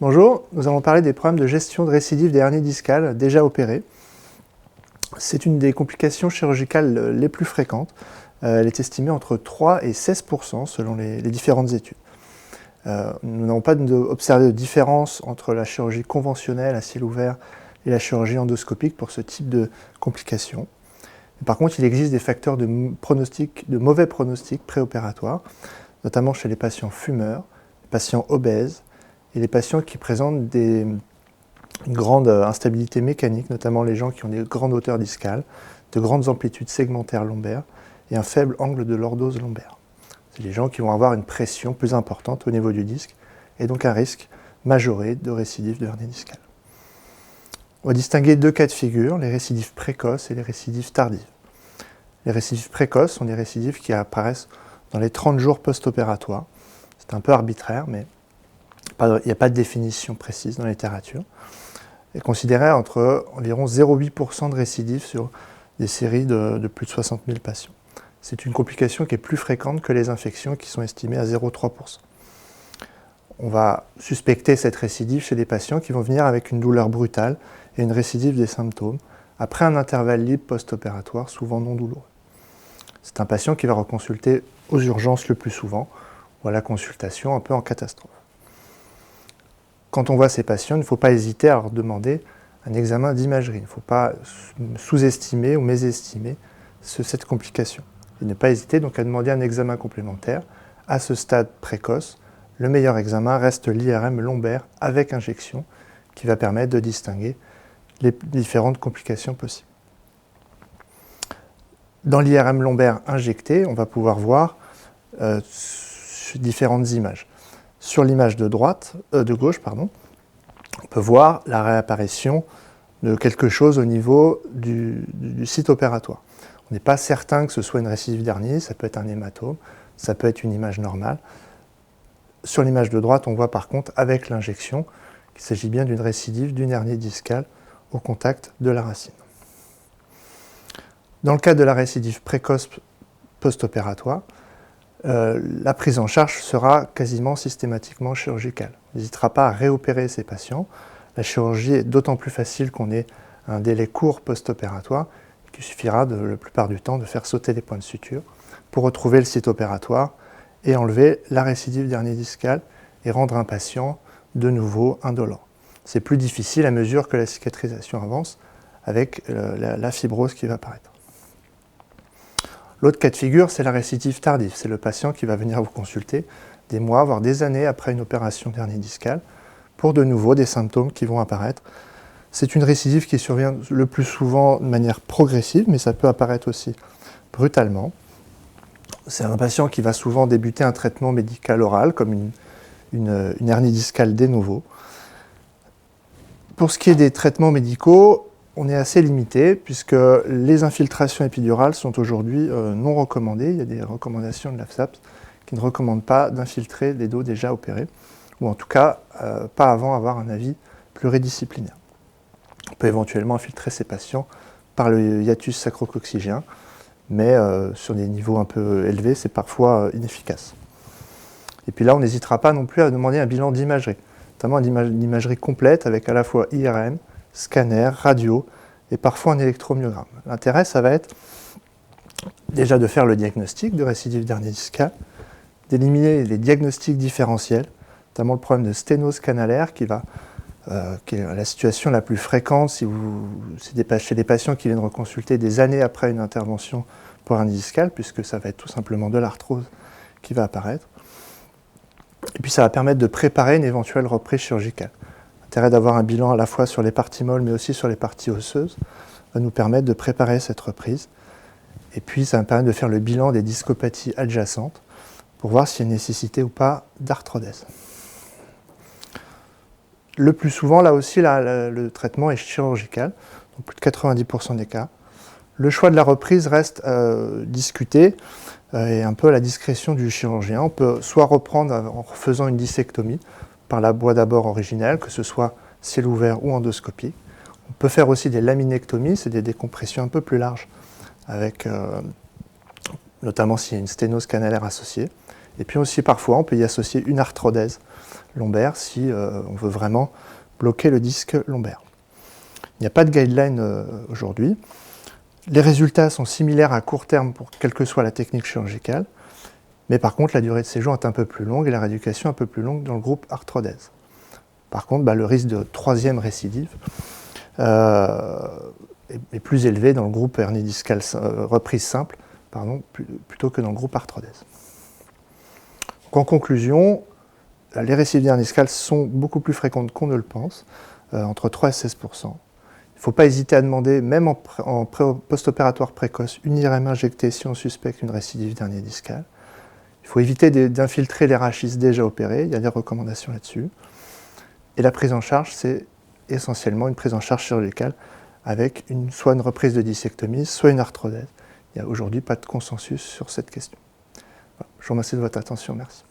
Bonjour, nous allons parler des problèmes de gestion de récidive des hernies discales déjà opérées. C'est une des complications chirurgicales les plus fréquentes. Elle est estimée entre 3 et 16% selon les différentes études. Nous n'avons pas observé de différence entre la chirurgie conventionnelle à ciel ouvert et la chirurgie endoscopique pour ce type de complications. Par contre, il existe des facteurs de mauvais pronostic préopératoire, notamment chez les patients fumeurs, les patients obèses, et les patients qui présentent une grande instabilité mécanique, notamment les gens qui ont des grandes hauteurs discales, de grandes amplitudes segmentaires lombaires et un faible angle de lordose lombaire. C'est les gens qui vont avoir une pression plus importante au niveau du disque et donc un risque majoré de récidive de hernie discale. On va distinguer deux cas de figure, les récidives précoces et les récidives tardives. Les récidives précoces sont des récidives qui apparaissent dans les 30 jours post-opératoires. C'est un peu arbitraire, mais il n'y a pas de définition précise dans la littérature. Elle est considérée entre environ 0,8% de récidives sur des séries de plus de 60 000 patients. C'est une complication qui est plus fréquente que les infections qui sont estimées à 0,3%. On va suspecter cette récidive chez des patients qui vont venir avec une douleur brutale et une récidive des symptômes après un intervalle libre post-opératoire, souvent non douloureux. C'est un patient qui va reconsulter aux urgences le plus souvent ou à la consultation un peu en catastrophe. Quand on voit ces patients, il ne faut pas hésiter à leur demander un examen d'imagerie. Il ne faut pas sous-estimer ou mésestimer cette complication. Et ne pas hésiter donc à demander un examen complémentaire. À ce stade précoce, le meilleur examen reste l'IRM lombaire avec injection qui va permettre de distinguer les différentes complications possibles. Dans l'IRM lombaire injecté, on va pouvoir voir différentes images. Sur l'image de gauche, on peut voir la réapparition de quelque chose au niveau du site opératoire. On n'est pas certain que ce soit une récidive d'hernie, ça peut être un hématome, ça peut être une image normale. Sur l'image de droite, on voit par contre avec l'injection qu'il s'agit bien d'une récidive d'une hernie discale au contact de la racine. Dans le cas de la récidive précoce post-opératoire, la prise en charge sera quasiment systématiquement chirurgicale. On n'hésitera pas à réopérer ces patients. La chirurgie est d'autant plus facile qu'on ait un délai court post-opératoire, qu'il suffira la plupart du temps de faire sauter les points de suture pour retrouver le site opératoire et enlever la récidive d'hernie discale et rendre un patient de nouveau indolent. C'est plus difficile à mesure que la cicatrisation avance avec la fibrose qui va apparaître. L'autre cas de figure, c'est la récidive tardive. C'est le patient qui va venir vous consulter des mois, voire des années après une opération d'hernie discale, pour de nouveau des symptômes qui vont apparaître. C'est une récidive qui survient le plus souvent de manière progressive, mais ça peut apparaître aussi brutalement. C'est un patient qui va souvent débuter un traitement médical oral, comme une hernie discale de novo. Pour ce qui est des traitements médicaux, on est assez limité puisque les infiltrations épidurales sont aujourd'hui non recommandées. Il y a des recommandations de l'AFSAP qui ne recommandent pas d'infiltrer les dos déjà opérés, ou en tout cas pas avant avoir un avis pluridisciplinaire. On peut éventuellement infiltrer ces patients par le hiatus sacro-coccygien, mais sur des niveaux un peu élevés, c'est parfois inefficace. Et puis là, on n'hésitera pas non plus à demander un bilan d'imagerie, notamment une imagerie complète avec à la fois IRM, scanner, radio et parfois un électromyogramme. L'intérêt, ça va être déjà de faire le diagnostic de récidive d'hernie discale, d'éliminer les diagnostics différentiels, notamment le problème de sténose canalaire qui est la situation la plus fréquente chez des patients qui viennent reconsulter des années après une intervention pour hernie discale, puisque ça va être tout simplement de l'arthrose qui va apparaître. Et puis ça va permettre de préparer une éventuelle reprise chirurgicale. L'intérêt d'avoir un bilan à la fois sur les parties molles mais aussi sur les parties osseuses va nous permettre de préparer cette reprise. Et puis ça va permettre de faire le bilan des discopathies adjacentes pour voir s'il y a nécessité ou pas d'arthrodèse. Le plus souvent, là aussi, le traitement est chirurgical, dans plus de 90% des cas. Le choix de la reprise reste discuté et un peu à la discrétion du chirurgien. On peut soit reprendre en faisant une dissectomie par la voie d'abord originelle, que ce soit ciel ouvert ou endoscopique. On peut faire aussi des laminectomies, c'est des décompressions un peu plus larges, avec notamment s'il y a une sténose canalaire associée. Et puis aussi parfois, on peut y associer une arthrodèse lombaire si on veut vraiment bloquer le disque lombaire. Il n'y a pas de guideline aujourd'hui. Les résultats sont similaires à court terme pour quelle que soit la technique chirurgicale, mais par contre la durée de séjour est un peu plus longue et la rééducation un peu plus longue dans le groupe arthrodèse. Par contre, le risque de troisième récidive est plus élevé dans le groupe hernie discale reprise simple plutôt que dans le groupe arthrodèse. Donc, en conclusion, les récidives d'hernie discale sont beaucoup plus fréquentes qu'on ne le pense, entre 3 et 16 %. Il ne faut pas hésiter à demander, même en post-opératoire précoce, une IRM injectée si on suspecte une récidive d'hernie discale. Il faut éviter d'infiltrer les rachis déjà opérés, il y a des recommandations là-dessus. Et la prise en charge, c'est essentiellement une prise en charge chirurgicale avec soit une reprise de dissectomie, soit une arthrodèse. Il n'y a aujourd'hui pas de consensus sur cette question. Voilà. Je vous remercie de votre attention, merci.